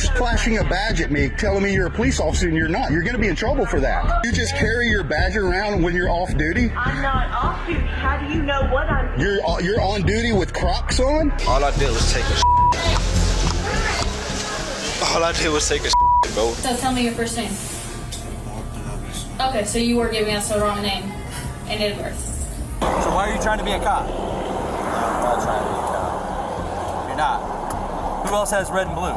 flashing a badge at me telling me you're a police officer and you're not? You're going to be in trouble for that. You just carry your badge around when you're off duty? I'm not off duty. How do you know what I'm doing? You're on duty with Crocs on? All I did was take a All I did was take a bro. So tell me your first name. Okay, so you were giving us the wrong name and date of birth. So why are you trying to be a cop? I'm not trying to be a cop. You're not. Who else has red and blues?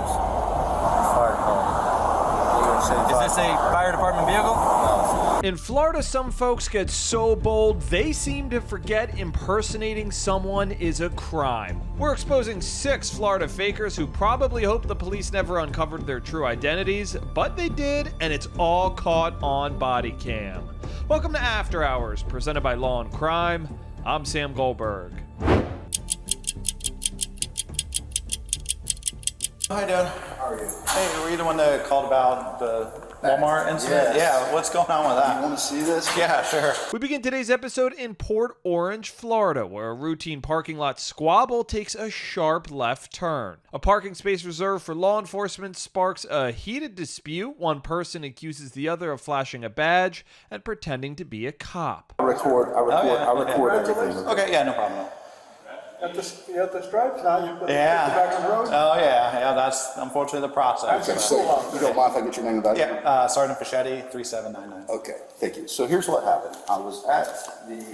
Fire department. Is this a fire department vehicle? No. In Florida, some folks get so bold, they seem to forget impersonating someone is a crime. We're exposing 6 Florida fakers who probably hope the police never uncovered their true identities, but they did, and it's all caught on Bodycam. Welcome to After Hours, presented by Law&Crime. I'm Sam Goldberg. Hi, Dad. How are you? Hey, were you the one that called about the Walmart incident? Yes. Yeah, what's going on with that? You want to see this? Yeah, sure. We begin today's episode in Port Orange, Florida, where a routine parking lot squabble takes a sharp left turn. A parking space reserved for law enforcement sparks a heated dispute. One person accuses the other of flashing a badge and pretending to be a cop. I record everything. Okay, yeah, no problem. You have the stripes now, you put the Yeah. back on the road? Oh, yeah, that's unfortunately the process. Okay, so you don't mind if I get your name about it? Yeah, Sergeant Fischetti, 3799. Okay, thank you. So here's what happened. I was at the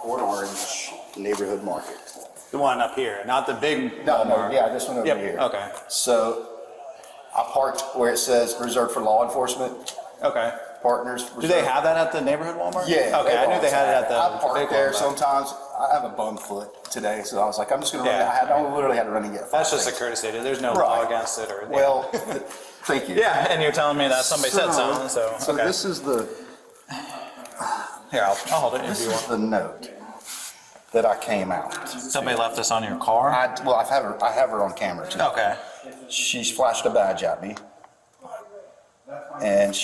Port Orange neighborhood market. The one up here, not the big No, Walmart. yeah, this one over Yep, here. okay. So I parked where it says reserved for law enforcement Okay. partners. Do they have that at the neighborhood Walmart? Yeah. Okay, I knew they had it at the I park big there one, but sometimes. I have a bum foot today, so I was like, I'm just going to run. Yeah. I literally had to run and get. That's just a courtesy. There's no law against it or anything. Well, thank you. Yeah, and you're telling me that somebody said something, so okay. this is the Here, I'll hold it if this you is want. the note that I came out. Somebody left this on your car? I have her on camera too. Okay. She's flashed a badge at me, and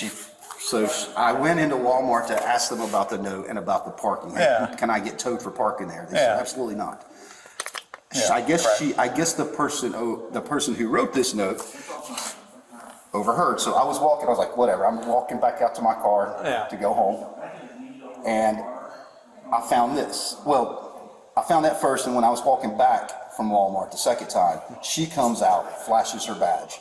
I went into Walmart to ask them about the note and about the parking. Yeah. Can I get towed for parking there? They said absolutely not. Yeah, I guess the person who wrote this note overheard. So I was like, whatever. I'm walking back out to my car to go home, and I found this. Well, I found that first, and when I was walking back from Walmart the second time, she comes out, flashes her badge.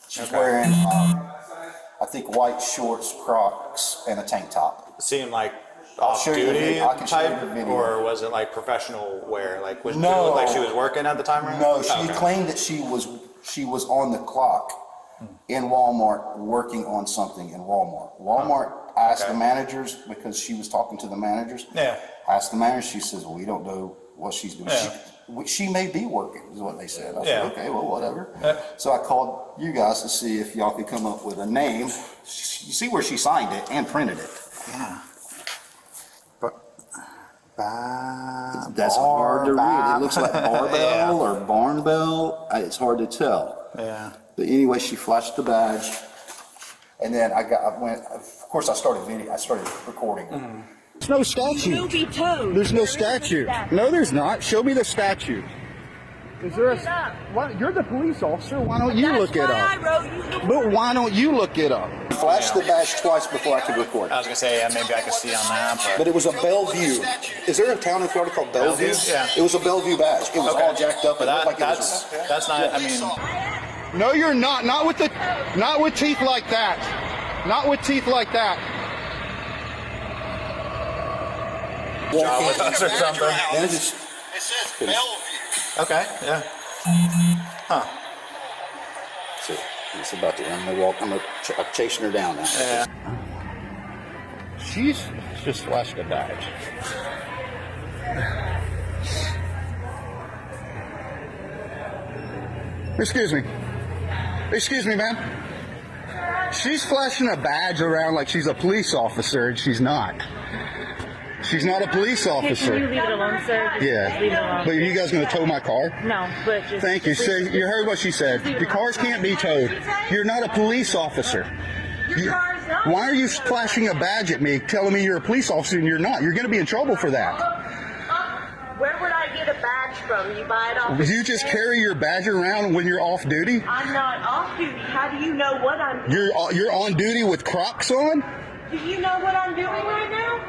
She's wearing, I think, white shorts, Crocs, and a tank top. Seemed like show you the off-duty video. I can show you type, the video. or was it like professional wear? Like, was it No. look like she was working at the time? Right? No, she Okay. claimed that she was on the clock in Walmart working on something in Walmart. Walmart asked the managers, because she was talking to the managers. Yeah. Asked the manager, she says, well, we don't know what she's doing. Yeah. She may be working, is what they said. I Yeah. said, okay, well, whatever. Yeah. So I called you guys to see if y'all could come up with a name. You see where she signed it and printed it. Yeah. That's hard to read. It looks like barbell or barn bell. It's hard to tell. Yeah. But anyway, she flashed the badge, and then I went. Of course, I started recording. There's no statute. You'll be towed. There's no There is a statute. statute. No, there's not. Show me the statute. Is there you're the police officer. Why don't you look it That's up? why I wrote you the But why don't you look it up? Flash the badge twice before I could record. I was gonna say, yeah, maybe I could see on that, But it was a Bellevue. Is there a town in Florida called Bellevue? Bellevue? Yeah. It was a Bellevue badge. It was Okay. all jacked up. but It looked like it was that's not. I mean, No, you're not. Not with teeth like that. Not with teeth like that. job with us or something. Then just, It says Bellevue. Okay. Yeah. Huh. see, it's about to end. I'm chasing her down now. Yeah. She's just flashed a badge. Excuse me, ma'am. She's flashing a badge around like she's a police officer, and she's not. She's not a police officer. Can you leave it alone, sir? Just leave it alone. But are you guys going to tow my car? No, but just... Thank you. So you heard what she said. The cars can't be towed. You're not a police officer. Why are you flashing a badge at me telling me you're a police officer and you're not? You're going to be in trouble for that. Where would I get a badge from. You buy it off. You just carry your badge around when you're off duty? I'm not off duty. How do you know what I'm doing? You're on duty with Crocs on? Do you know what I'm doing right now?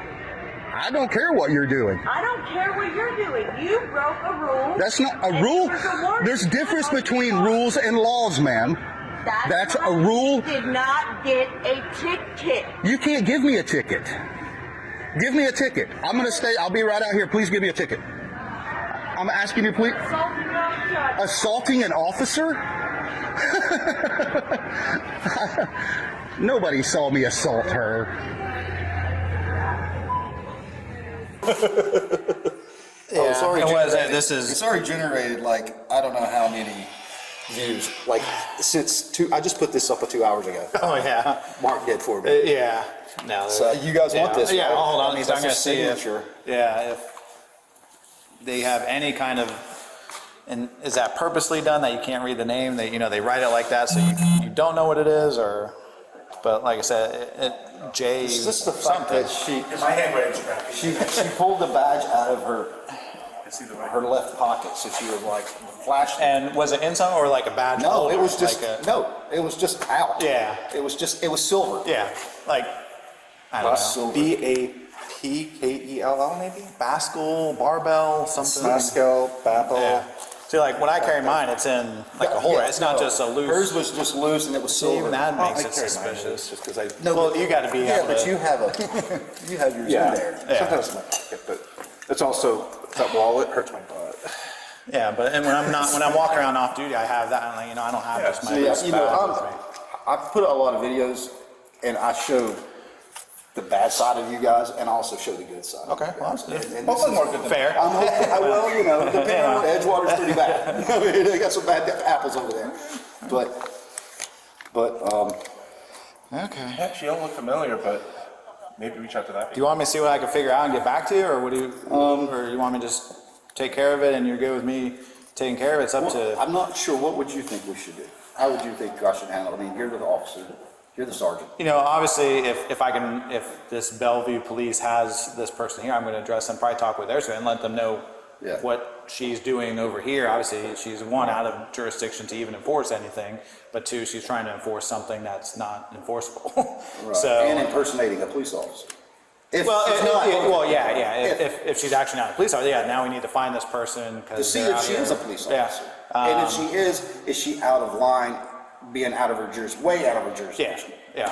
I don't care what you're doing. I don't care what you're doing. You broke a rule. That's not a rule. There's a difference between rules and laws, ma'am. That's a rule. You did not get a ticket. You can't give me a ticket. Give me a ticket. I'm going to stay. I'll be right out here. Please give me a ticket. I'm asking you, please. Assaulting an officer? Nobody saw me assault her. Oh, sorry. This already generated like I don't know how many views. Like I just put this up 2 hours ago. Oh yeah. Mark did for me. Yeah. No. So you guys want this? Yeah. Right? Hold on. I mean, I'm going to see if signature. if they have any kind of. And is that purposely done that you can't read the name? They they write it like that so you don't know what it is, or. But like I said, J. It's just the fact that My handwriting's crappy. she pulled the badge out of her left pocket, so she was like flashing. And was it in some or like a badge? No, holder? it was just Like it was just out. Yeah. It was silver. Yeah, like I don't know. Silver. BAPKELL maybe? Baskel, barbell, something. Masco, Babel. Yeah. See, like when I carry mine, it's in like a holder. It's not just a loose. Hers was just loose and it was silver. Even that makes I it carry mine suspicious. just because I. No, Well, but- you got to be. Yeah, able but to- you have yours in there. Yeah. Sometimes it's my pocket, but it's also that wallet hurts my butt. Yeah, but and when I'm walking around off duty, I have that. And like, I don't have just my loose badge with me. I put a lot of videos and I showed the bad side of you guys and I also show the good side. Okay, well, that's good. And Hopefully this more is- good than fair. Well, depending on Edgewater's pretty bad. I mean, they got some bad apples over there. But Okay. Actually, you don't look familiar, but maybe reach out to that. Do you want me to see what I can figure out and get back to you, or what do you, or you want me to just take care of it and you're good with me taking care of it? It's up to. I'm not sure. What would you think we should do? How would you think I should handle it? I mean, you're the officer. You're the sergeant. Obviously, if this Bellevue police has this person here, I'm going to address them, probably talk with their and let them know what she's doing over here. Obviously, she's one, out of jurisdiction to even enforce anything, but two, she's trying to enforce something that's not enforceable. Right. So, and impersonating a police officer. if she's actually not a police officer, now we need to find this person To because see if she is a police officer. And if she is she out of line, being out of her way out of her jurisdiction? Yeah.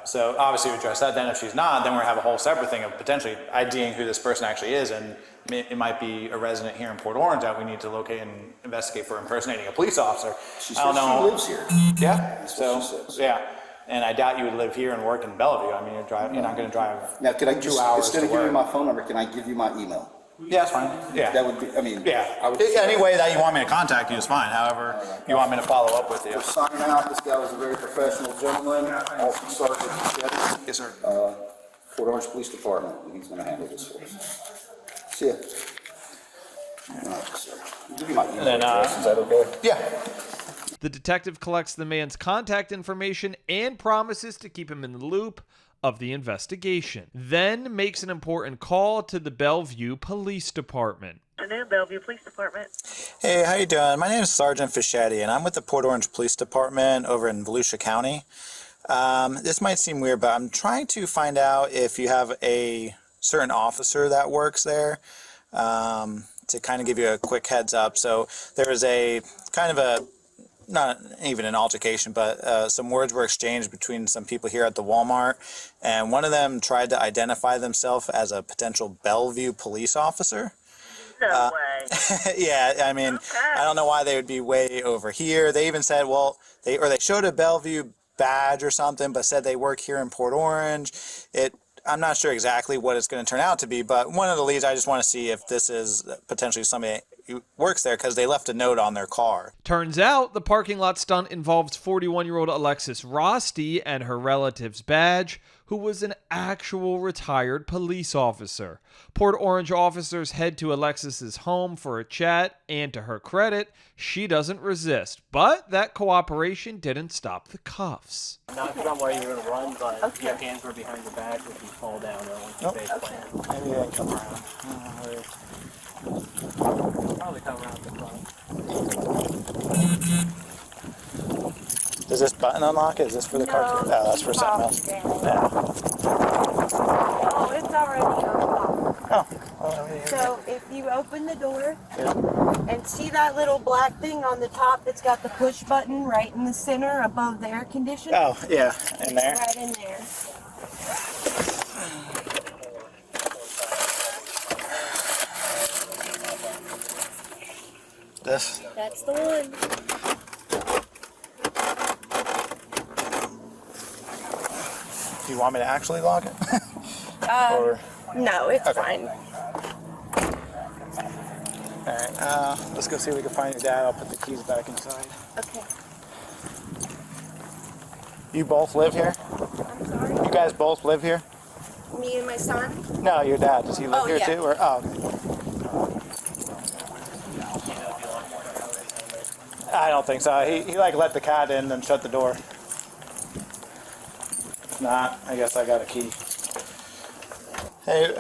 So obviously we address that. Then if she's not, then we're gonna have a whole separate thing of potentially IDing who this person actually is, and it might be a resident here in Port Orange that we need to locate and investigate for impersonating a police officer. She I don't says know. she lives here. Yeah. That's what she So says. and I doubt you would live here and work in Bellevue. I mean, you're not gonna drive. Now, could I 2 hours instead to of giving you work. my phone number, can I give you my email? Yeah, that's fine. Yeah. That would be, I mean. I would Any way that you want me to contact you is fine. However, you want me to follow up with you. We're signing out. This guy was a very professional gentleman. Officer Sergeant Chacon, Yes, sir. Port Orange Police Department, and he's gonna handle this for us. See ya. All right, sir. I'll give you my email then, address. Is that okay? Yeah. The detective collects the man's contact information and promises to keep him in the loop of the investigation, then makes an important call to the Bellevue Police Department. Afternoon, Bellevue Police Department. Hey, how you doing? My name is Sergeant Fischetti, and I'm with the Port Orange Police Department over in Volusia County. This might seem weird, but I'm trying to find out if you have a certain officer that works there, to kind of give you a quick heads up. So there was a kind of a, not even an altercation, but some words were exchanged between some people here at the Walmart, and one of them tried to identify themselves as a potential Bellevue police officer. No way. Yeah, I mean, I don't know why they would be way over here. They even said, well, they showed a Bellevue badge or something, but said they work here in Port Orange. I'm not sure exactly what it's going to turn out to be, but one of the leads, I just want to see if this is potentially somebody who works there, because they left a note on their car. Turns out the parking lot stunt involves 41-year-old Alexis Rosti and her relative's badge, who was an actual retired police officer. Port Orange officers head to Alexis's home for a chat, and to her credit, she doesn't resist. But that cooperation didn't stop the cuffs. Not sure where you're going to run, but your hands were behind your back if you fall down or once you face plant. Maybe I come around. Probably come around the front. Does this button unlock it? Is this for the car? Oh, that's for something else. Yeah. Oh, it's already unlocked. Oh. So if you open the door and see that little black thing on the top that's got the push button right in the center above the air conditioner? Oh, yeah, in there. Right in there. This? That's the one. Do you want me to actually lock it? Or No, it's fine. Alright, let's go see if we can find your dad. I'll put the keys back inside. Okay. You both live here? I'm sorry. You guys both live here? Me and my son? No, your dad. Does he live here too? Or okay. I don't think so. He like let the cat in and shut the door. If not, I guess I got a key. Hey,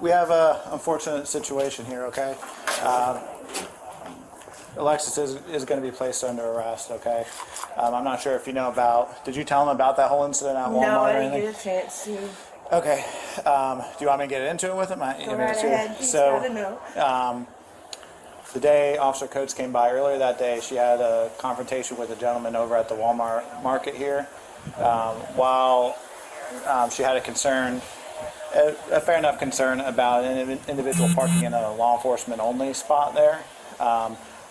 we have a unfortunate situation here, okay? Alexis is going to be placed under arrest, okay? I'm not sure if you know about... Did you tell him about that whole incident at Walmart? No, I or didn't anything? get a chance to. Okay. Do you want me to get into it with him? Go right ahead. He's So, gotta know. the day Officer Coates came by earlier that day, she had a confrontation with a gentleman over at the Walmart market here. While she had a concern, a fair enough concern about an individual parking in a law enforcement only spot there.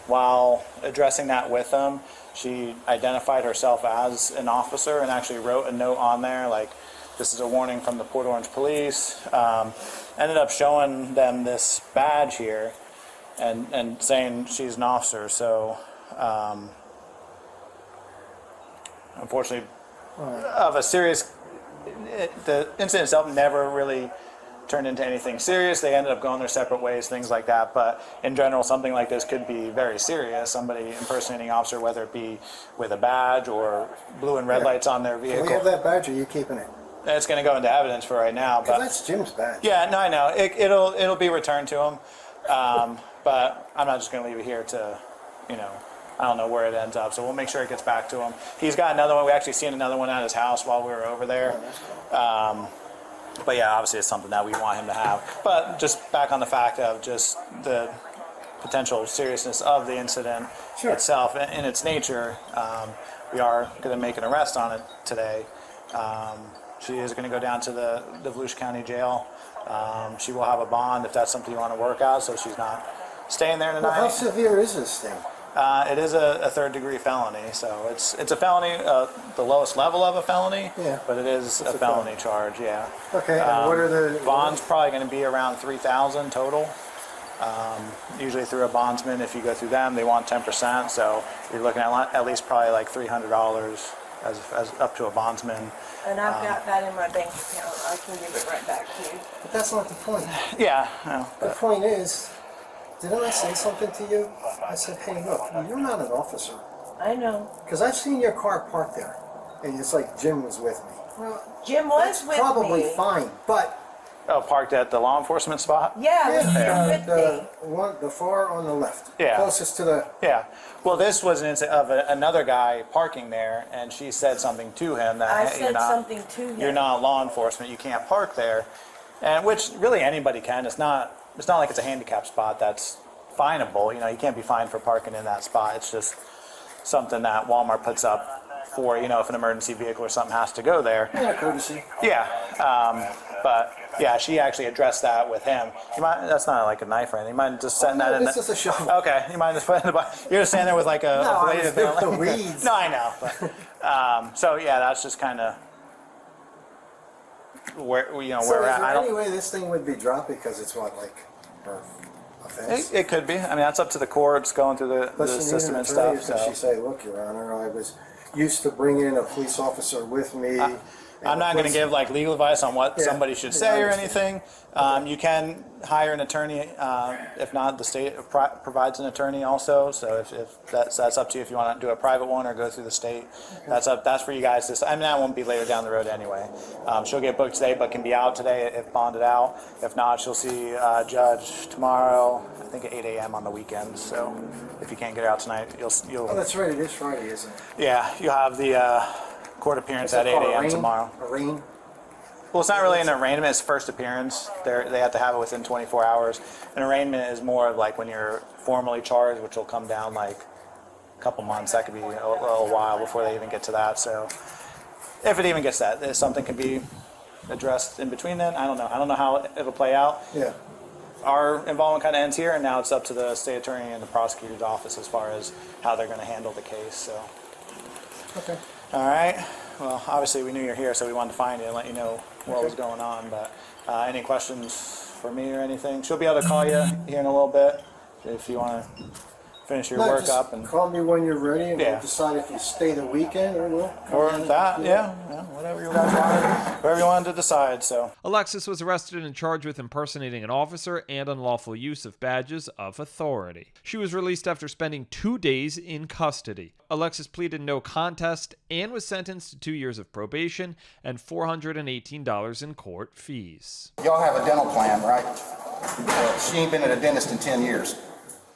While addressing that with them, she identified herself as an officer and actually wrote a note on there like, "This is a warning from the Port Orange Police." Ended up showing them this badge here and saying she's an officer. So unfortunately, of a serious, the incident itself never really turned into anything serious. They ended up going their separate ways, things like that. But in general, something like this could be very serious. Somebody impersonating an officer, whether it be with a badge or blue and red lights on their vehicle. Can we have that badge, or are you keeping it? It's going to go into evidence for right now. But that's Jim's badge. Yeah, no, I know. It'll be returned to him. But I'm not just going to leave it here to, I don't know where it ends up. So we'll make sure it gets back to him. He's got another one. We actually seen another one at his house while we were over there. But yeah, obviously it's something that we want him to have. But just back on the fact of just the potential seriousness of the incident itself in its nature, we are going to make an arrest on it today. She is going to go down to the Volusia County Jail. She will have a bond if that's something you want to work out, so she's not staying there tonight. Well, how severe is this thing? It is a third-degree felony, so it's a felony, the lowest level of a felony, but it is a felony charge, yeah. Okay, and what are the... Bond's probably going to be around $3,000 total. Usually through a bondsman, if you go through them, they want 10%, so you're looking at least probably like $300 as up to a bondsman. And I've got that in my bank account. I can give it right back to you. But that's not the point. Yeah. The point is, didn't I say something to you? I said, hey, look, you're not an officer. I know. Because I've seen your car parked there, and it's like Jim was with me. Well, Jim was with me. That's probably fine, but... Oh, parked at the law enforcement spot? Yeah, the far on the left. Yeah. Closest to the... Yeah. Well, this was an incident of another guy parking there, and she said something to him that I hey, said something to him. You're not law enforcement. You can't park there, and which really anybody can. It's not like it's a handicap spot that's finable. You can't be fined for parking in that spot. It's just something that Walmart puts up for if an emergency vehicle or something has to go there. Yeah, courtesy. Yeah. But yeah, she actually addressed that with him. You mind? That's not like a knife or anything. You mind just setting that in? This is a shovel. Okay. You mind just putting it? You're just standing there with like a blade of the weeds. No, I know. But, so yeah, that's just kind of where So we're is at. there any way this thing would be dropped because it's what, like, her offense? It could be. I mean, that's up to the courts going through the system and stuff. So she say, look, Your Honor, I was used to bring in a police officer with me. I'm not going to give like legal advice on what somebody should say or anything. You can hire an attorney. If not, the state provides an attorney also. So if that's up to you if you want to do a private one or go through the state. That's for you guys to. I mean, that won't be later down the road anyway. She'll get booked today, but can be out today if bonded out. If not, she'll see a judge tomorrow. think at 8 a.m. on the weekends. So if you can't get out tonight, you'll Oh, that's right. It is Friday, isn't it? yeah, you'll have the court appearance at 8 a.m. tomorrow. Arraignment? Well, it's not really an arraignment. It's first appearance. They have to have it within 24 hours. An arraignment is more of like when you're formally charged, which will come down like a couple months. That could be a little while before they even get to that. So if it even gets that, something could be addressed in between then. I don't know. I don't know how it'll play out. Yeah. Our involvement kind of ends here, and now it's up to the state attorney and the prosecutor's office as far as how they're going to handle the case. So. Okay. All right. Well, obviously we knew you're here, so we wanted to find you and let you know what was going on. But any questions for me or anything? She'll be able to call you here in a little bit if you want to finish your work just up. And call me when you're ready, and Yeah. we'll decide if you stay the weekend or we'll come or in and that, do yeah, whatever you guys wanted, whatever you wanted to decide. So Alexis was arrested and charged with impersonating an officer and unlawful use of badges of authority. She was released after spending 2 days in custody. Alexis pleaded no contest and was sentenced to 2 years of probation and $418 in court fees. Y'all have a dental plan, right? She ain't been at a dentist in 10 years.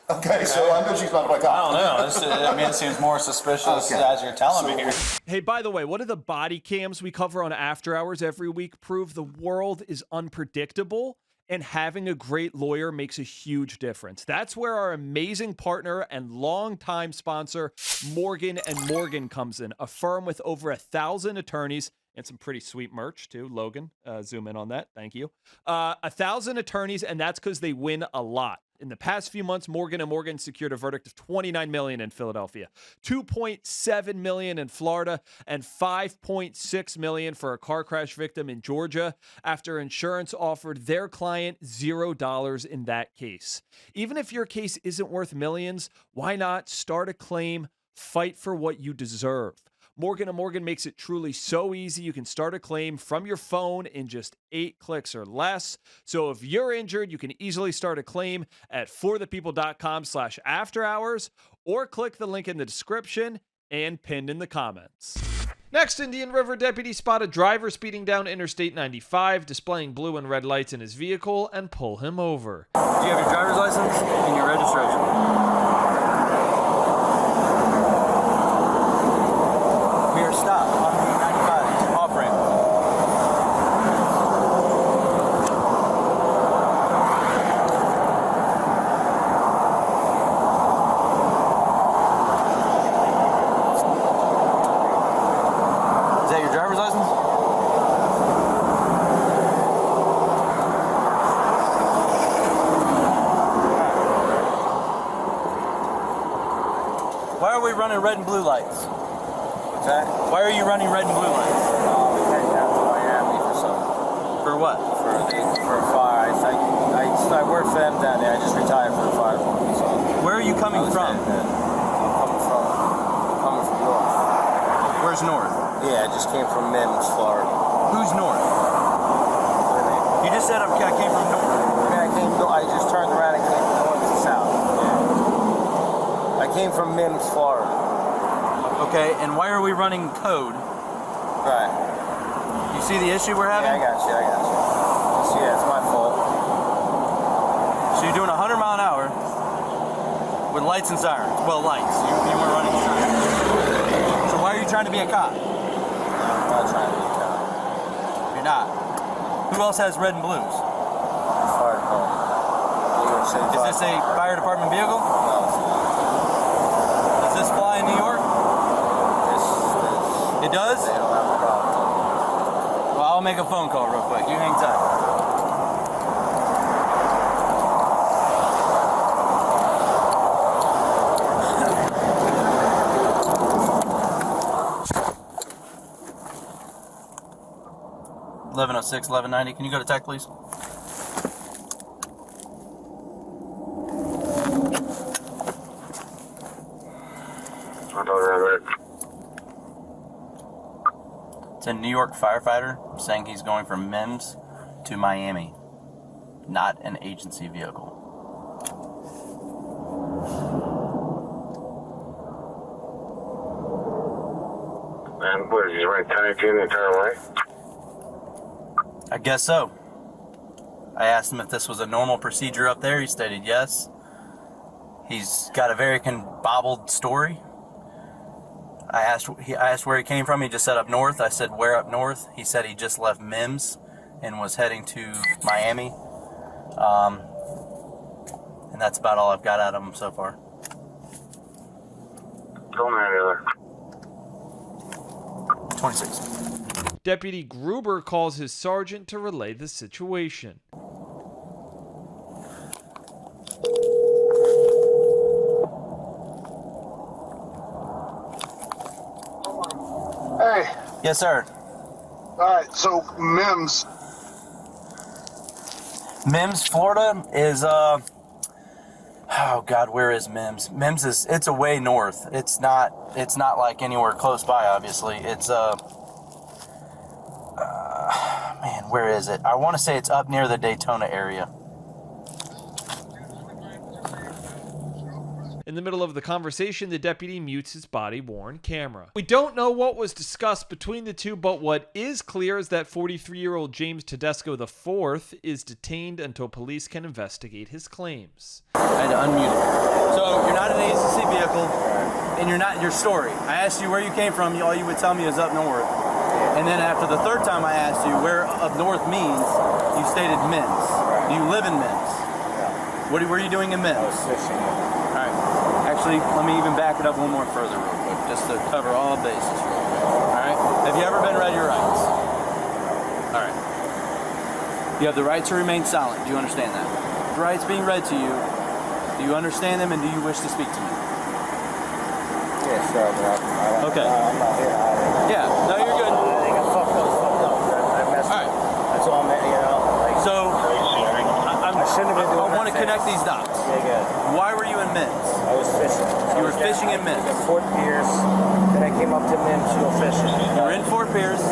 Okay, so I know she's not like, I don't know. I mean, it seems more suspicious as you're telling me here. Hey, by the way, what do the body cams we cover on After Hours every week prove? The world is unpredictable, and having a great lawyer makes a huge difference. That's where our amazing partner and longtime sponsor, Morgan & Morgan, comes in, a firm with over 1,000 attorneys and some pretty sweet merch, too. Logan, zoom in on that. Thank you. 1,000 attorneys, and that's because they win a lot. In the past few months, Morgan & Morgan secured a verdict of $29 million in Philadelphia, $2.7 million in Florida, and $5.6 million for a car crash victim in Georgia after insurance offered their client $0 in that case. Even if your case isn't worth millions, why not start a claim, fight for what you deserve? Morgan & Morgan makes it truly so easy. You can start a claim from your phone in just 8 clicks or less. So if you're injured, you can easily start a claim at forthepeople.com/afterhours or click the link in the description and pinned in the comments. Next, Indian River deputies spot a driver speeding down Interstate 95, displaying blue and red lights in his vehicle, and pull him over. Do you have your driver's license and your registration? We are stopped on the 95 off ramp. Is that your driver's license? Why are we running red and blue lights? Why are you running red and blue lights? Heading down to Miami for something. For what? For a fire. I work for them down there. I just retired from the fire department. So Where are you coming from? I'm coming from north. Where's north? Yeah, I just came from Mims, Florida. Who's north? You just said I came from north. I just turned around and came from north to south. Yeah. I came from Mims, Florida. Okay, and why are we running code? Right. You see the issue we're having? Yeah, I got you. Yeah, it's my fault. So you're doing 100 mile an hour with lights and sirens. Well, lights. You weren't running sirens. So why are you trying to be a cop? I'm not trying to be a cop. You're not. Who else has red and blues? Fire department. Is this a fire department vehicle? No, it's not. Does this fly in New York? It does? They don't have a problem. Well, I'll make a phone call real quick. You hang tight. $1106, $1190. Can you go to tech, please? It's a New York firefighter saying he's going from Mims to Miami, not an agency vehicle. And what, is he running 1018 the entire way? I guess so. I asked him if this was a normal procedure up there. He stated yes. He's got a very bobbled story. I asked where he came from. He just said up north. I said, where up north? He said he just left Mims and was heading to Miami. And that's about all I've got out of him so far. Tell me any other. 26. Deputy Gruber calls his sergeant to relay the situation. Hey. Yes, sir. All right, so Mims, Florida is, oh God, where is Mims? Mims is, it's away north. It's not like anywhere close by, obviously. It's, man, where is it? I want to say it's up near the Daytona area. In the middle of the conversation, the deputy mutes his body-worn camera. We don't know what was discussed between the two, but what is clear is that 43-year-old James Tedesco IV is detained until police can investigate his claims. I had to unmute it. So you're not in an agency vehicle, and you're not your story. I asked you where you came from. All you would tell me is up north. And then after the third time I asked you where up north means, you stated Mims. Do you live in Mims? What were you doing in Mims? I was fishing. All right. Actually, let me even back it up one more further real quick, just to cover all bases real quick. All right? Have you ever been read your rights? All right. You have the right to remain silent. Do you understand that? The rights being read to you, do you understand them and do you wish to speak to me? Yeah, sure. Okay. I'm not here. Yeah. No, you're good. I think I fucked up. I messed up. That's all I'm, like. So, I shouldn't have been doing I want to connect these dots. Yeah, good. Why were you in Mims? I was fishing. You were fishing in Mims? In Fort Pierce. Then I came up to Mims to go fishing. You were in Fort Pierce,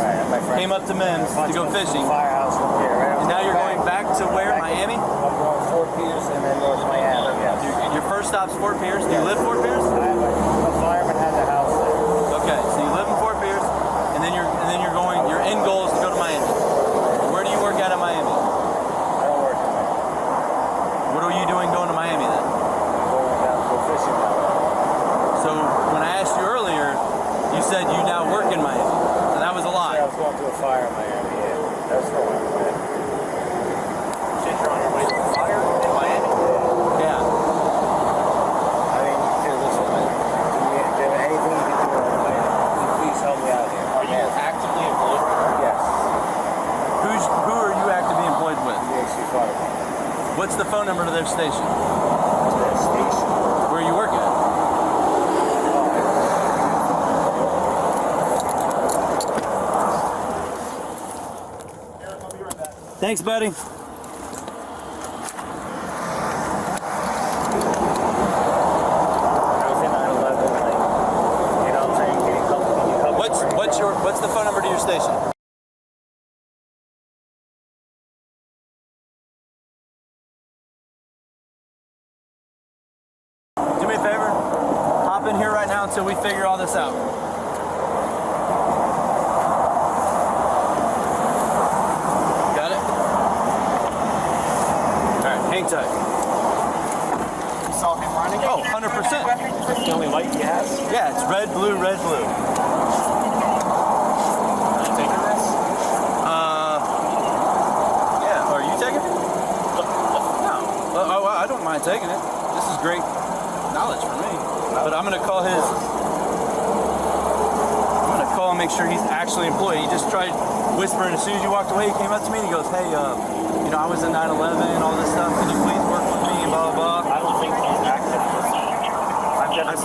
came up to Mims to go fishing, firehouse up there, right? And now you're going back to where? Miami? I'm going Fort Pierce and then North Miami, yes. Your first stop's Fort Pierce? Do you live Fort Pierce? A fireman had the house there. Okay, so you live in Fort Pierce, and then you're going, your end goal is to go to Miami. Where do you work at in Miami? I don't work in Miami. What are you doing going to Miami then? Going down to go fishing down there. So when I asked you earlier, you said you now work in Miami. And that was a lie. I was going to a fire in Miami, yeah. That's no one. Said you're on your way to a fire in Miami? Yeah. I mean, here, listen, man. Is there anything you can do in Miami? Please help me out here. Are you actively employed? Yes. Who are you actively employed with? DXC Fire Department. What's the phone number to their station? Their station? Where are you working at? Thanks, buddy. I was in 9/11, like, you know what I'm saying? Can you cover What's the phone number to your station? Do me a favor. Hop in here right now until we figure all this out. Got it? All right, hang tight. You saw him running? Oh, 100%. That's the only light he has? Yeah, it's red, blue, red, blue. Are you taking this? Yeah. Are you taking it? No. I don't mind taking it. This is great knowledge for me. But I'm gonna call and make sure he's actually employed. He just tried whispering. As soon as you walked away, he came up to me and he goes, "Hey, you know, I was in 9/11 and all this stuff. Can you please work with me?" And blah blah blah. I don't think he's active.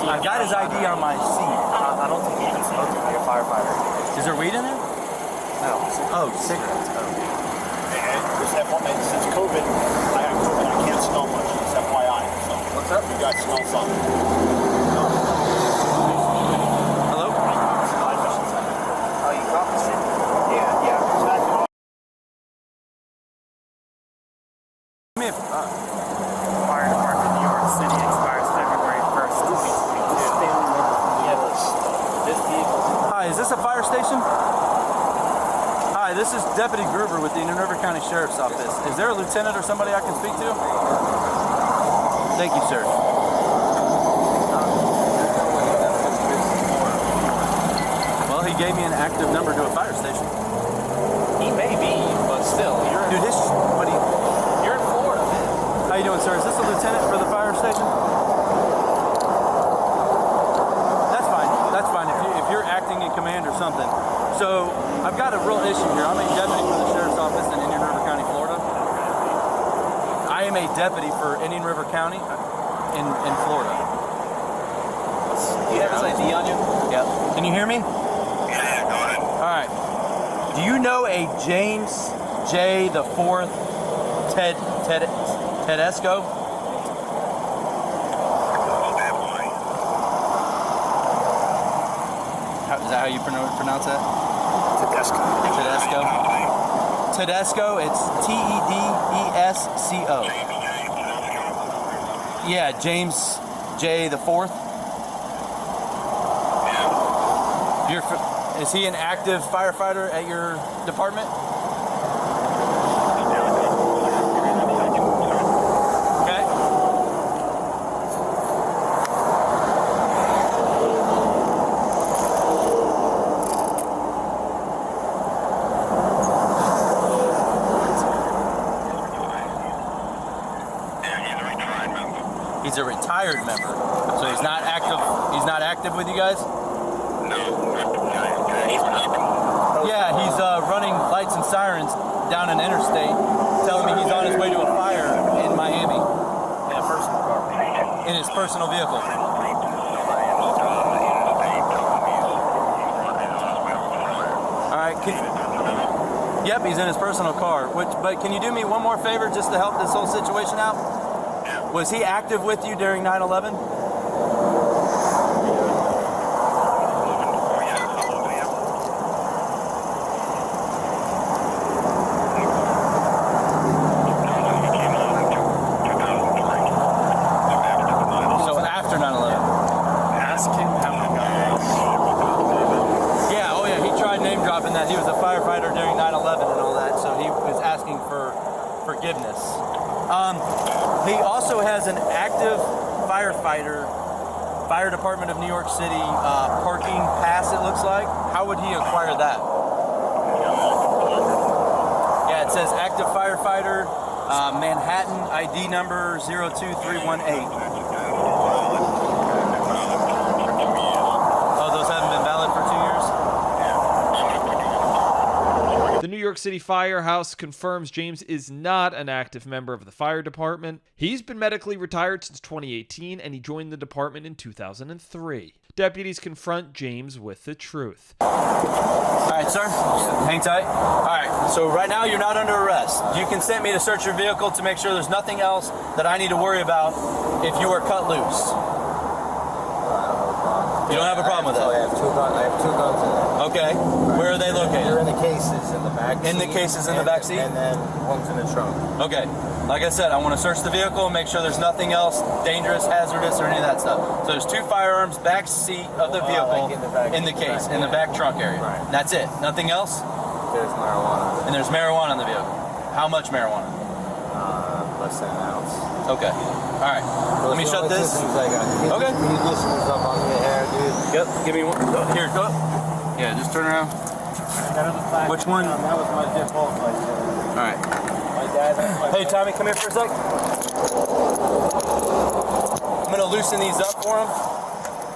I got his ID on my seat. I don't think you can smoke to be a firefighter. Is there weed in there? No. Oh, cigarettes. Oh. Hey, just FYI, since COVID, I have COVID. I can't smell much. Just FYI. So what's up? You guys smell something? Hello? Oh, you got this? Yeah, exactly. Fire Department, New York City expires February 1st, 2022. Hi, is this a fire station? Hi, this is Deputy Gruber with the Indian River County Sheriff's Office. Is there a lieutenant or somebody I can speak to? Thank you, sir. gave me an active number to a fire station. He may be, but still, you're Dude, you're in Florida, man. How you doing, sir? Is this a lieutenant for the fire station? That's fine. That's fine. If you're acting in command or something. So I've got a real issue here. I'm a deputy for the sheriff's office in Indian River County, Florida. I am a deputy for Indian River County in Florida. Do you have his ID on you? Yeah. Can you hear me? Yeah, go ahead. All right. Do you know a James J. the Fourth Tedesco? Is that how you pronounce that? Tedesco. Tedesco. It's Tedesco. Yeah, James J. the Fourth. Is he an active firefighter at your department? Okay. He's a retired member. So he's not active. He's not active with you guys? Yeah, he's running lights and sirens down an interstate, telling me he's on his way to a fire in Miami. In a personal car. In his personal vehicle. All right. Yep, he's in his personal car. But can you do me one more favor just to help this whole situation out? Was he active with you during 9/11? He was a firefighter during 9/11 and all that, so he was asking for forgiveness. He also has an active firefighter, Fire Department of New York City parking pass, it looks like. How would he acquire that? Yeah, it says active firefighter, Manhattan ID number 02318. Oh, those haven't been valid for 2 years? The New York City Firehouse confirms James is not an active member of the fire department. He's been medically retired since 2018, and he joined the department in 2003. Deputies confront James with the truth. All right, sir. Hang tight. All right, so right now you're not under arrest. You consent me to search your vehicle to make sure there's nothing else that I need to worry about if you are cut loose. You don't have a problem with that? I have two guns in there. Okay. Where are they located? They're in the cases in the back seat. In the cases in the back seat? And then one's in the trunk. Okay. Like I said, I want to search the vehicle and make sure there's nothing else dangerous, hazardous, or any of that stuff. So there's two firearms, back seat of the vehicle, like in the case, in the back trunk area. Right. That's it. Nothing else? There's marijuana. And there's marijuana in the vehicle. How much marijuana? Less than an ounce. Okay. All right. Let me shut this. Okay. Can you loosen this up on your hair, dude? Yep. Give me one. Here, go. Yeah, just turn around. Which one? That was my default right there. All right. My dad. Hey, Tommy, come here for a sec. I'm going to loosen these up for him.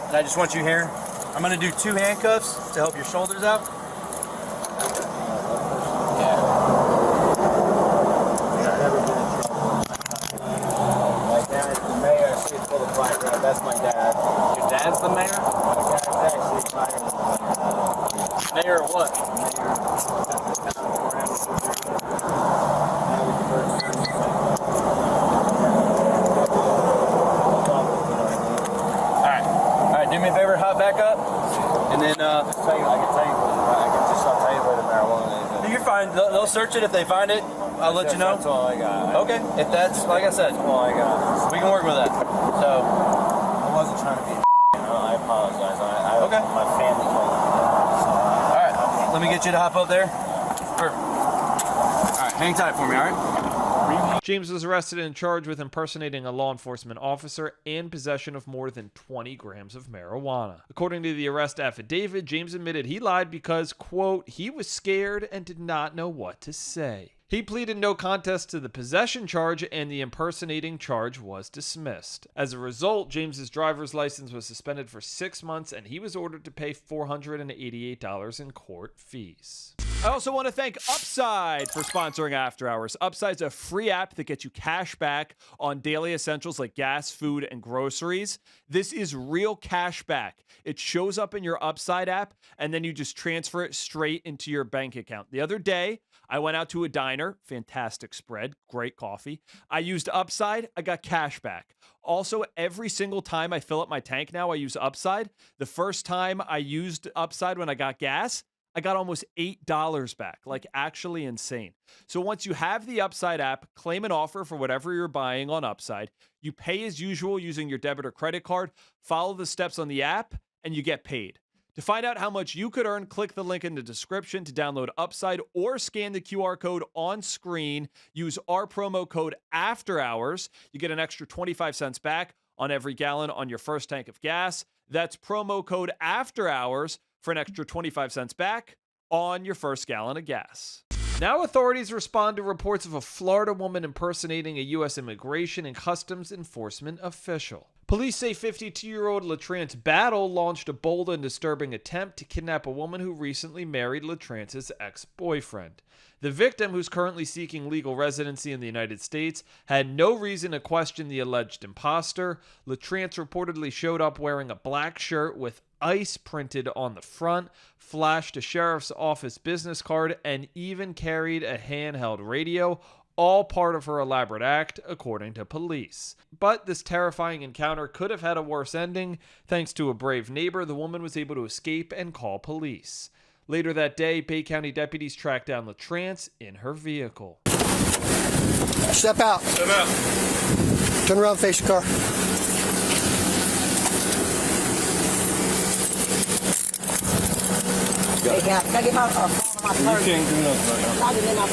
And I just want you here. I'm going to do 2 handcuffs to help your shoulders out. That's my dad. Your dad's the mayor? My dad's actually retired. Mayor of what? Alright, do me a favor, hop back up. And then, I can tell you where the marijuana is. You're fine. They'll search it if they find it. I'll let you know. That's all I got. Okay, if that's, like I said, That's all I got. we can work with that. So, I wasn't trying to be I apologize. Okay. My family told me that. So, alright, let me get you to hop up there. Perfect. Alright, hang tight for me, alright? James was arrested and charged with impersonating a law enforcement officer and possession of more than 20 grams of marijuana. According to the arrest affidavit, James admitted he lied because, quote, he was scared and did not know what to say. He pleaded no contest to the possession charge, and the impersonating charge was dismissed. As a result, James's driver's license was suspended for 6 months, and he was ordered to pay $488 in court fees. I also want to thank Upside for sponsoring After Hours. Upside's a free app that gets you cash back on daily essentials like gas, food, and groceries. This is real cash back. It shows up in your Upside app, and then you just transfer it straight into your bank account. The other day, I went out to a diner, fantastic spread, great coffee. I used Upside, I got cash back. Also, every single time I fill up my tank now, I use Upside. The first time I used Upside when I got gas, I got almost $8 back, like actually insane. So once you have the Upside app, claim an offer for whatever you're buying on Upside. You pay as usual using your debit or credit card, follow the steps on the app, and you get paid. To find out how much you could earn, click the link in the description to download Upside or scan the QR code on screen. Use our promo code AFTERHOURS. You get an extra 25 cents back on every gallon on your first tank of gas. That's promo code AFTERHOURS for an extra 25 cents back on your first gallon of gas. Now authorities respond to reports of a Florida woman impersonating a U.S. Immigration and Customs Enforcement official. Police say 52-year-old LaTrance Battle launched a bold and disturbing attempt to kidnap a woman who recently married LaTrance's ex-boyfriend. The victim, who's currently seeking legal residency in the United States, had no reason to question the alleged imposter. LaTrance reportedly showed up wearing a black shirt with ICE printed on the front, flashed a sheriff's office business card, and even carried a handheld radio, all part of her elaborate act, according to police. But this terrifying encounter could have had a worse ending. Thanks to a brave neighbor, the woman was able to escape and call police. Later that day, Bay County deputies tracked down LaTrance in her vehicle. Step out. Step out. Turn around, face the car. You can't do nothing right now.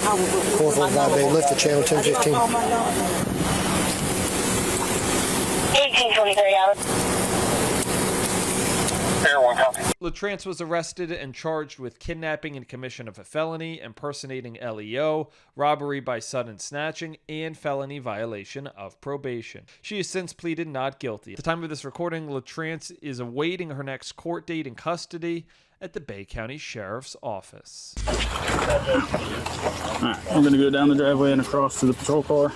445 Bay, lift the channel 1015. 1823 out. LaTrance was arrested and charged with kidnapping and commission of a felony, impersonating LEO, robbery by sudden snatching, and felony violation of probation. She has since pleaded not guilty. At the time of this recording, LaTrance is awaiting her next court date in custody at the Bay County Sheriff's Office. All right, we're going to go down the driveway and across to the patrol car.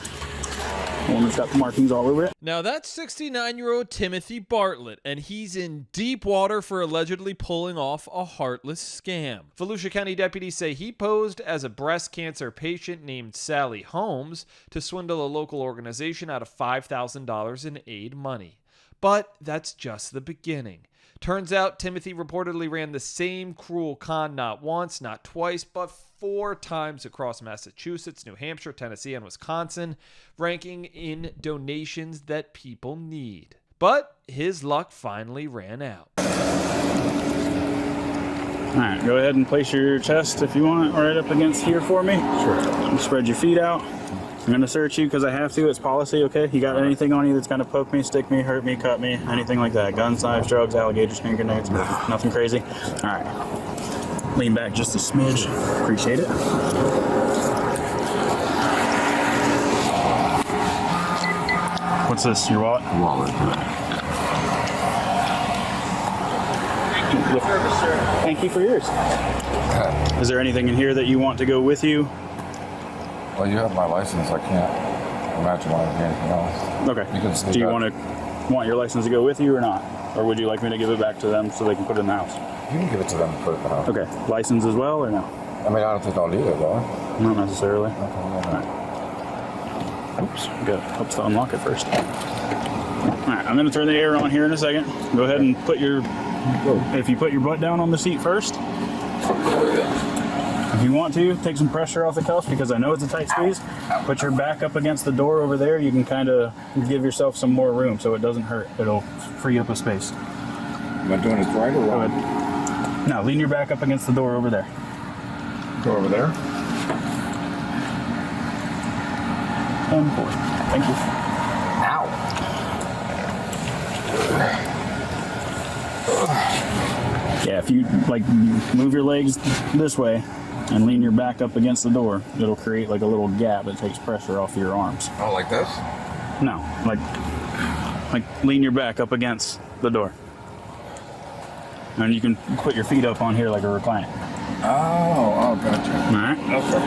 The one that's got the markings all over it. Now that's 69-year-old Timothy Bartlett, and he's in deep water for allegedly pulling off a heartless scam. Volusia County deputies say he posed as a breast cancer patient named Sally Holmes to swindle a local organization out of $5,000 in aid money. But that's just the beginning. Turns out Timothy reportedly ran the same cruel con not once, not twice, but 4 times across Massachusetts, New Hampshire, Tennessee, and Wisconsin, ranking in donations that people need. But his luck finally ran out. All right, go ahead and place your chest, if you want, right up against here for me. Sure. Spread your feet out. I'm going to search you because I have to. It's policy, okay? You got anything on you that's going to poke me, stick me, hurt me, cut me, anything like that? Guns, knives, drugs, alligators, fingernails, nothing crazy? All right. Lean back just a smidge. Appreciate it. What's this, your wallet? Wallet. Thank you for yours. Is there anything in here that you want to go with you? Well, you have my license. I can't imagine why I'd be anything else. Okay. Do you want your license to go with you or not? Or would you like me to give it back to them so they can put it in the house? You can give it to them and put it in the house. Okay. License as well or no? I mean, I don't think I'll need it, though. Not necessarily. Okay, all right. Oops. Good. Helps to unlock it first. All right. I'm going to turn the air on here in a second. Go ahead and put your... If you put your butt down on the seat first. If you want to, take some pressure off the cuffs because I know it's a tight squeeze. Put your back up against the door over there. You can kind of give yourself some more room so it doesn't hurt. It'll free up a space. Am I doing this right or wrong? Go ahead. Now, lean your back up against the door over there. Go over there? 10-4. Thank you. Ow. Yeah, if you like move your legs this way and lean your back up against the door, it'll create like a little gap that takes pressure off your arms. Oh, like this? No, like lean your back up against the door. And you can put your feet up on here like a recliner. Oh, gotcha. All right. Okay.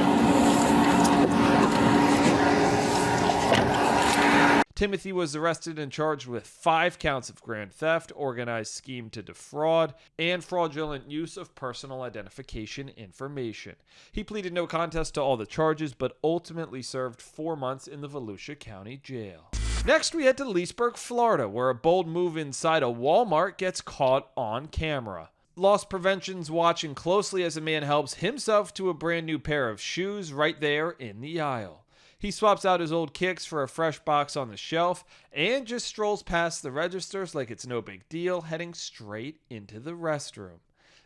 Timothy was arrested and charged with 5 counts of grand theft, organized scheme to defraud, and fraudulent use of personal identification information. He pleaded no contest to all the charges, but ultimately served 4 months in the Volusia County Jail. Next, we head to Leesburg, Florida, where a bold move inside a Walmart gets caught on camera. Loss Prevention's watching closely as a man helps himself to a brand new pair of shoes right there in the aisle. He swaps out his old kicks for a fresh box on the shelf and just strolls past the registers like it's no big deal, heading straight into the restroom.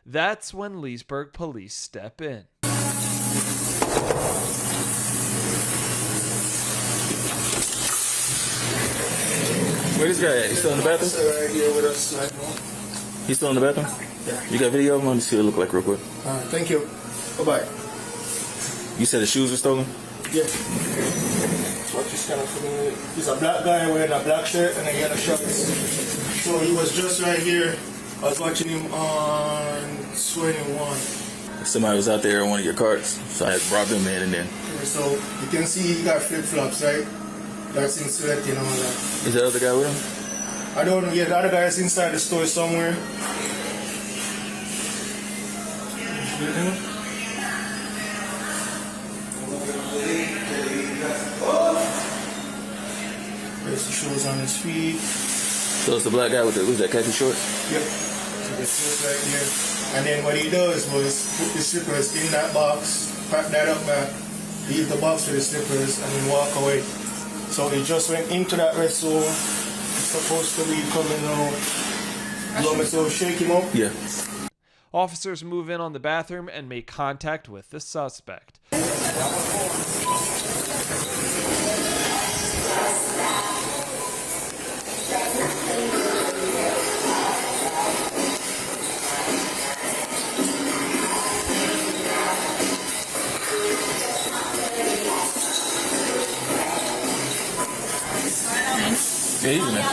That's when Leesburg police step in. Where's this guy at? He's still in the bathroom? Right here with us right now. He's still in the bathroom? Yeah. You got video of him? Let me see what it look like real quick. All right, thank you. Bye-bye. You said the shoes were stolen? Yeah. What is kind of familiar? He's a black guy wearing a black shirt and a yellow shorts. So he was just right here. I was watching him on 21. Somebody was out there on one of your carts, so I had brought them in and then. Okay, so you can see he got flip-flops, right? That's in sweat and all that. Is the other guy with him? I don't know. Yeah, the other guy is inside the store somewhere. There's the shoes on his feet. So it's the black guy with the, who's that, khaki shorts? Yep. So the shoes right here. And then what he does was put the slippers in that box, pack that up back, leave the box with the slippers, and then walk away. So he just went into that restroom. He's supposed to be coming out. You want me to shake him up? Yeah. Officers move in on the bathroom and make contact with the suspect. Yeah, he's in there.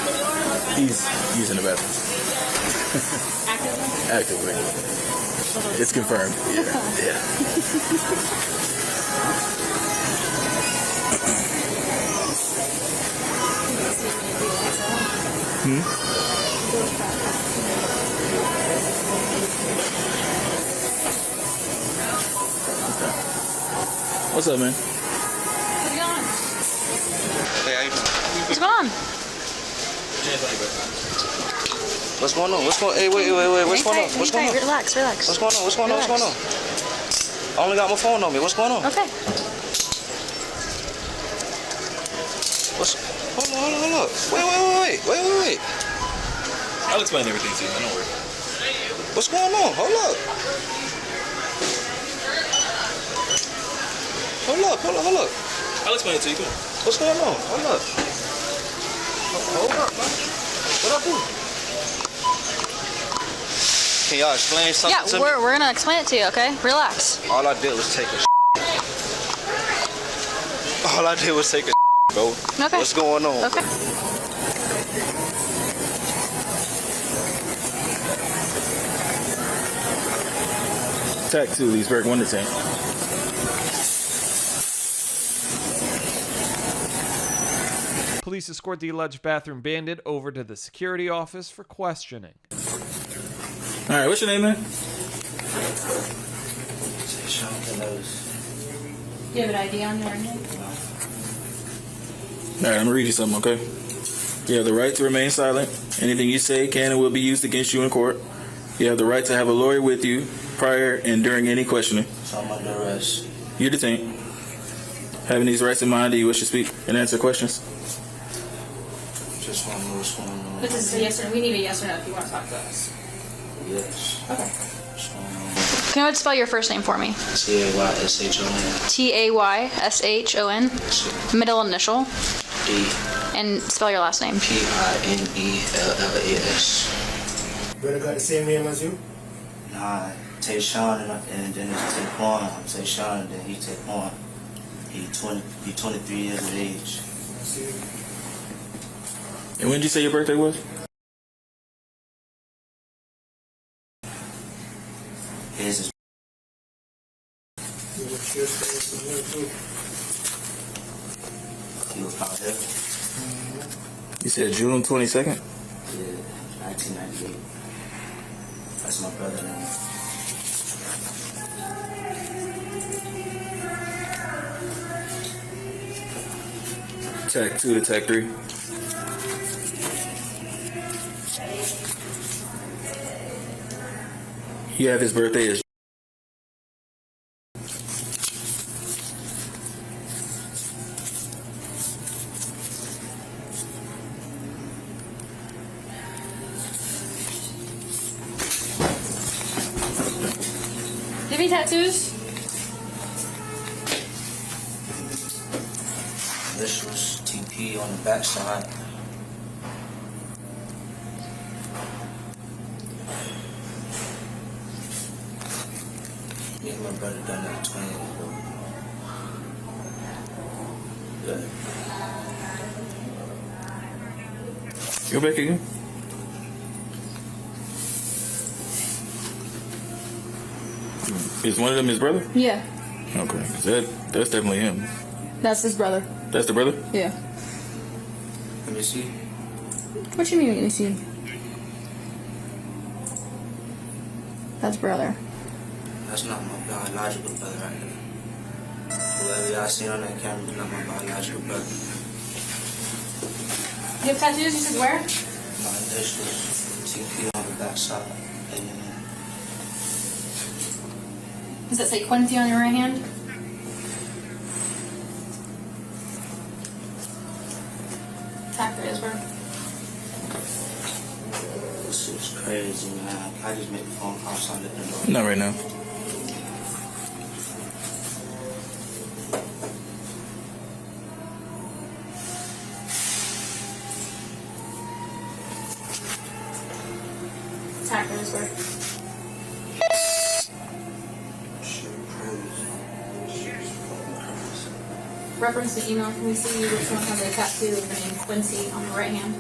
He's using the bathroom. Actively. It's confirmed. Yeah. What's up, man? What's going on? What's going on? What's going on? Hey, wait. What's going on? What's going on? Relax. What's going on? What's going on? What's going on? I only got my phone on me. What's going on? Okay. Hold on. Wait. I'll explain everything to you, man. Don't worry. What's going on? Hold up. I'll explain it to you. Come on. What's going on? Hold up, man. What I do? Can y'all explain something to me? Yeah, we're gonna explain it to you, okay? Relax. All I did was take a bro. Okay. What's going on? Okay. Tac 2, Leesburg, 1 to 10. Police escort the alleged bathroom bandit over to the security office for questioning. All right, what's your name, man? Do you have an ID on you or anything? All right, I'm gonna read you something, okay? You have the right to remain silent. Anything you say can and will be used against you in court. You have the right to have a lawyer with you prior and during any questioning. So I'm under arrest. You're detained. Having these rights in mind, do you wish to speak and answer questions? Just want to know what's going on. This is a yes or no. We need a yes or no if you want to talk to us. Yes. Okay. Can you spell your first name for me? T-A-Y-S-H-O-N. T-A-Y-S-H-O-N. Middle initial. D. And spell your last name. P-I-N-E-L-L-A-S. Brother got the same name as you? Nah, Tayshawn and then it's Taquan. I'm Tayshawn and then he Taquan. He 23 years of age. And when did you say your birthday was? His is. He was out here. You said June 22nd? Yeah, 1998. That's my brother name. Tag 2 to tag 3. You have his birthday as Do you have any tattoos? This was TP on the backside. Me and my brother done that 20 years ago. Yeah. Go back again. Is one of them his brother? Yeah. Okay, 'cause that's definitely him. That's his brother. That's the brother? Yeah. Let me see. What you mean, let me see? That's brother. That's not my biological brother right there. Whoever y'all seen on that camera is not my biological brother. You have tattoos? You said where? My initials, TP on the backside. Does that say Quincy on your right hand? Tap for Isberg. This is crazy, man. I just made a phone call, so I'm looking at Not right now. Tap for Isberg. Reference the email. Can we see which one has a tattoo of the name Quincy on the right hand?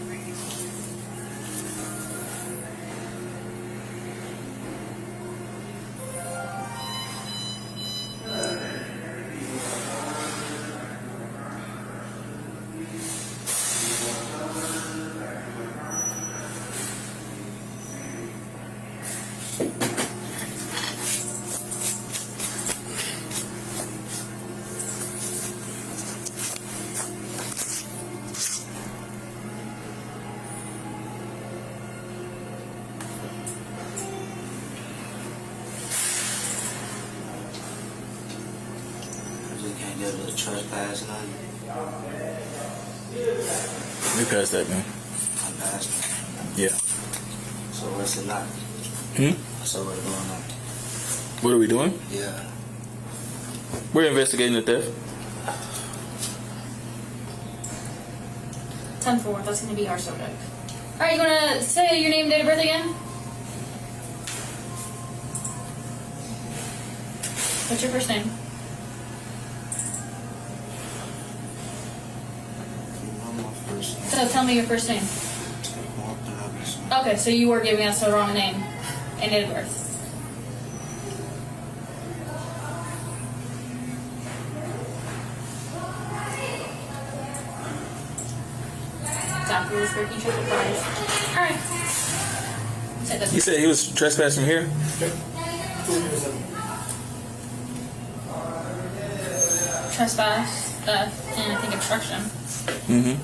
get a little trespass and all. We passed that, man. I passed it. Yeah. So what's it not? So what's going on? What are we doing? Yeah. We're investigating the theft. 10-4, that's going to be our subject. Alright, you want to say your name, date of birth again? What's your first name? So tell me your first name. Okay, so you were giving us the wrong name and date of birth. Exactly, this for each of the prize. Alright. You said he was trespassing here? Trespass, theft, and I think obstruction. Mm-hmm.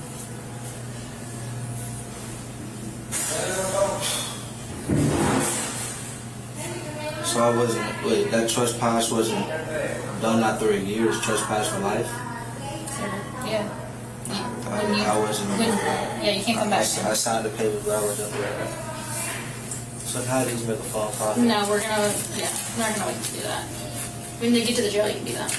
So I wasn't, wait, that trespass wasn't done after a year, it's trespass for life? Yeah. I wasn't. Yeah, you can't come back. I signed the paper, but I wasn't. So how do you make a phone call? No, we're gonna, yeah, we're not gonna wait to do that. When they get to the jail, you can do that.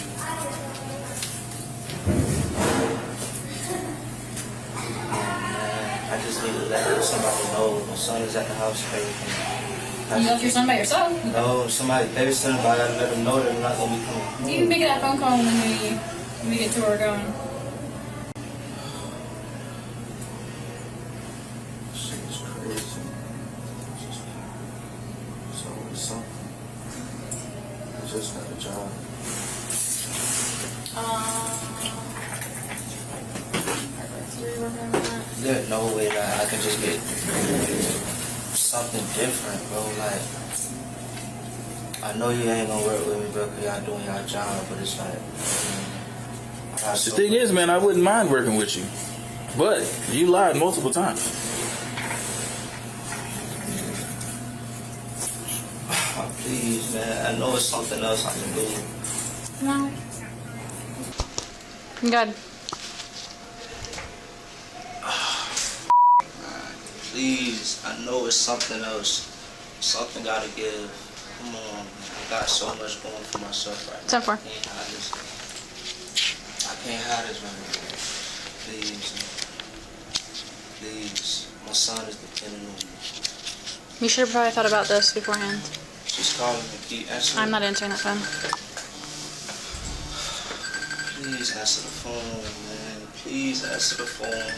I just need to let somebody know my son is at the house. You left your son by yourself? No, somebody babysitting, but I gotta let them know that I'm not gonna be coming. You can make that phone call when we get to where we're going. Shit is crazy. It's always something. I just got a job. There's no way that I can just get something different, bro. Like, I know you ain't gonna work with me, bro, because y'all doing y'all job, but it's like, The thing is, man, I wouldn't mind working with you, but you lied multiple times. Oh, please, man. I know it's something else I can do. No. Good. Please, I know it's something else. Something gotta give. Come on, man. I got so much going for myself right now. So far. I can't hide this right now. Please, man. Please. My son is depending on me. You should have probably thought about this beforehand. She's calling me. Keep answering. I'm not answering that phone. Please answer the phone, man. Please answer the phone.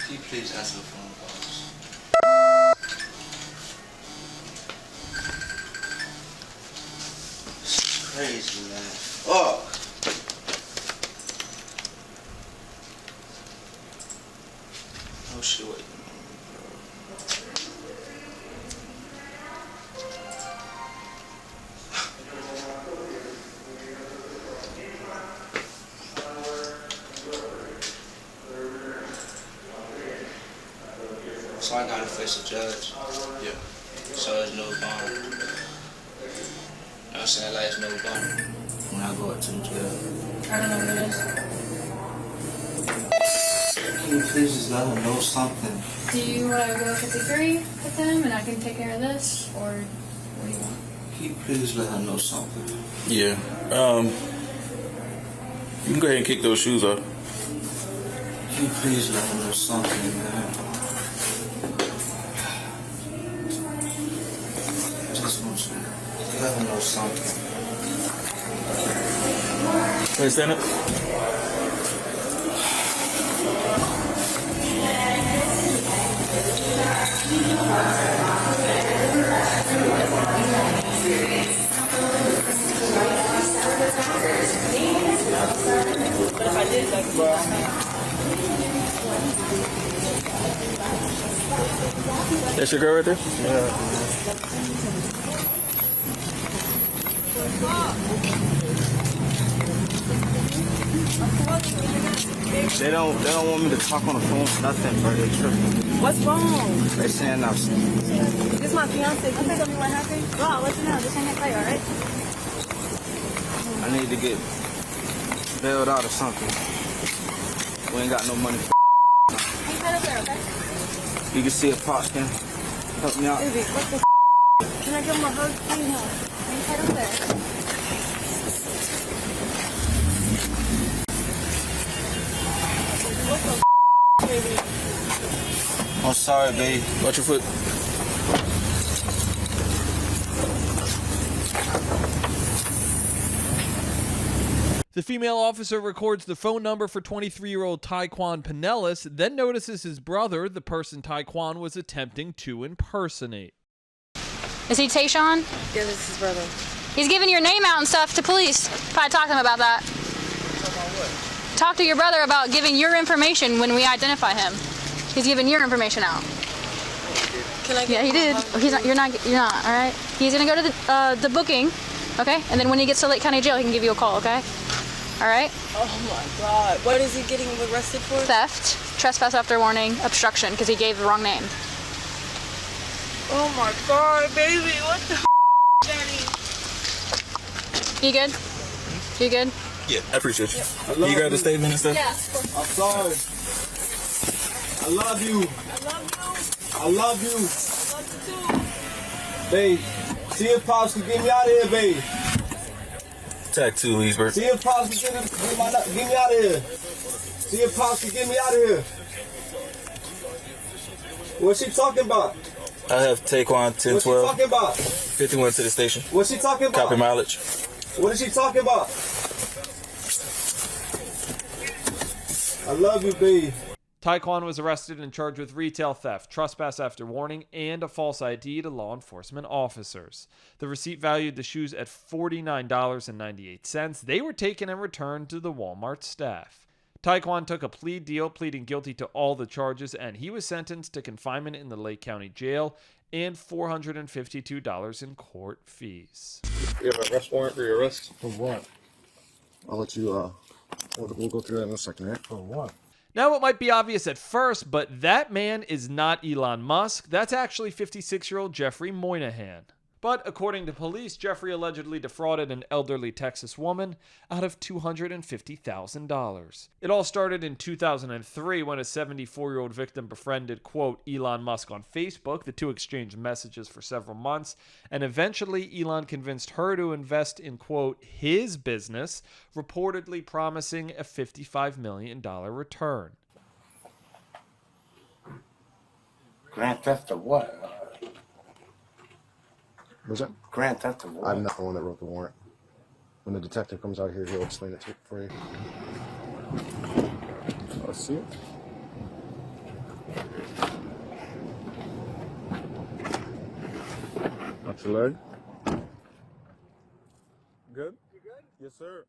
Can you please answer the phone, boss? This is crazy, man. Oh! No shit, wait. So I gotta face a judge. Yeah. So there's no bond. You know what I'm saying? Like, there's no bond when I go up to the jail. I don't know what it is. Can you please just let them know something? Do you want to go 53 with them and I can take care of this? Or what do you want? Can you please let her know something? Yeah. You can go ahead and kick those shoes off. Can you please let her know something, man? Let her know something. Wait, stand up. But if I did, like, That's your girl right there? Yeah. They don't want me to talk on the phone or nothing, bro. They tripping. what's wrong? They saying I'm sick. This is my fiance. Can you tell me what happened? Well, I'll let you know. Just hang up play, alright? I need to get bailed out or something. We ain't got no money for Hang tight up there, okay? You can see if Pops can help me out. Baby, what the Can I give him a hug? Please, no. Hang tight up there. What the baby? I'm sorry, babe. Watch your foot. The female officer records the phone number for 23-year-old Taekwon Pinellas, then notices his brother, the person Taekwon was attempting to impersonate. Is he Tayshawn? Yeah, this is his brother. He's giving your name out and stuff to police. Probably talk to him about that. Talk to your brother about giving your information when we identify him. He's giving your information out. Can I get Yeah, he did. Oh, he's not. You're not. All right. He's gonna go to the booking, okay? And then when he gets to Lake County Jail, he can give you a call, okay? All right. Oh my God! What is he getting arrested for? Theft, trespass after warning, obstruction, because he gave the wrong name. Oh my God, baby! What the Daddy? You good? You good? Yeah, I appreciate you. You got the statement and stuff? Yeah. I'm sorry. I love you. I love you. I love you. Babe, see if Pops can get me out of here, babe. Tag 2, Leesburg. See if Pops can get me out of here. See if Pops can get me out of here. What's she talking about? I have Taquan 1012. What's she talking about? 51 to the station. What's she talking about? Copy mileage. What is she talking about? I love you, babe. Taquan was arrested and charged with retail theft, trespass after warning, and a false ID to law enforcement officers. The receipt valued the shoes at $49.98. They were taken and returned to the Walmart staff. Taquan took a plea deal, pleading guilty to all the charges, and he was sentenced to confinement in the Lake County Jail and $452 in court fees. You have an arrest warrant for your arrest? For what? I'll let you, we'll go through that in a second, right? For what? Now, it might be obvious at first, but that man is not Elon Musk. That's actually 56-year-old Jeffrey Moynihan. But according to police, Jeffrey allegedly defrauded an elderly Texas woman out of $250,000. It all started in 2003 when a 74-year-old victim befriended, quote, Elon Musk on Facebook. The two exchanged messages for several months, and eventually Elon convinced her to invest in, quote, his business, reportedly promising a $55 million return. Grand theft of what? Was that? Grand theft of what? I'm not the one that wrote the warrant. When the detective comes out here, he'll explain it for you. Let's see it. That's your leg. Good? You good? Yes, sir.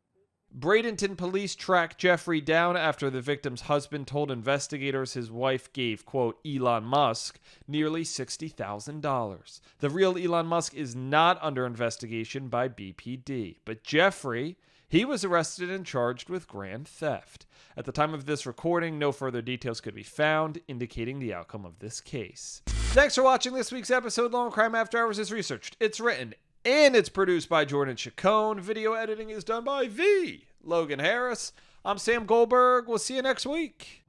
Bradenton police tracked Jeffrey down after the victim's husband told investigators his wife gave, quote, Elon Musk nearly $60,000. The real Elon Musk is not under investigation by BPD, but Jeffrey, he was arrested and charged with grand theft. At the time of this recording, no further details could be found, indicating the outcome of this case. Thanks for watching this week's episode. Law&Crime After Hours is researched, it's written, and it's produced by Jordan Chacon. Video editing is done by the Logan Harris. I'm Sam Goldberg. We'll see you next week.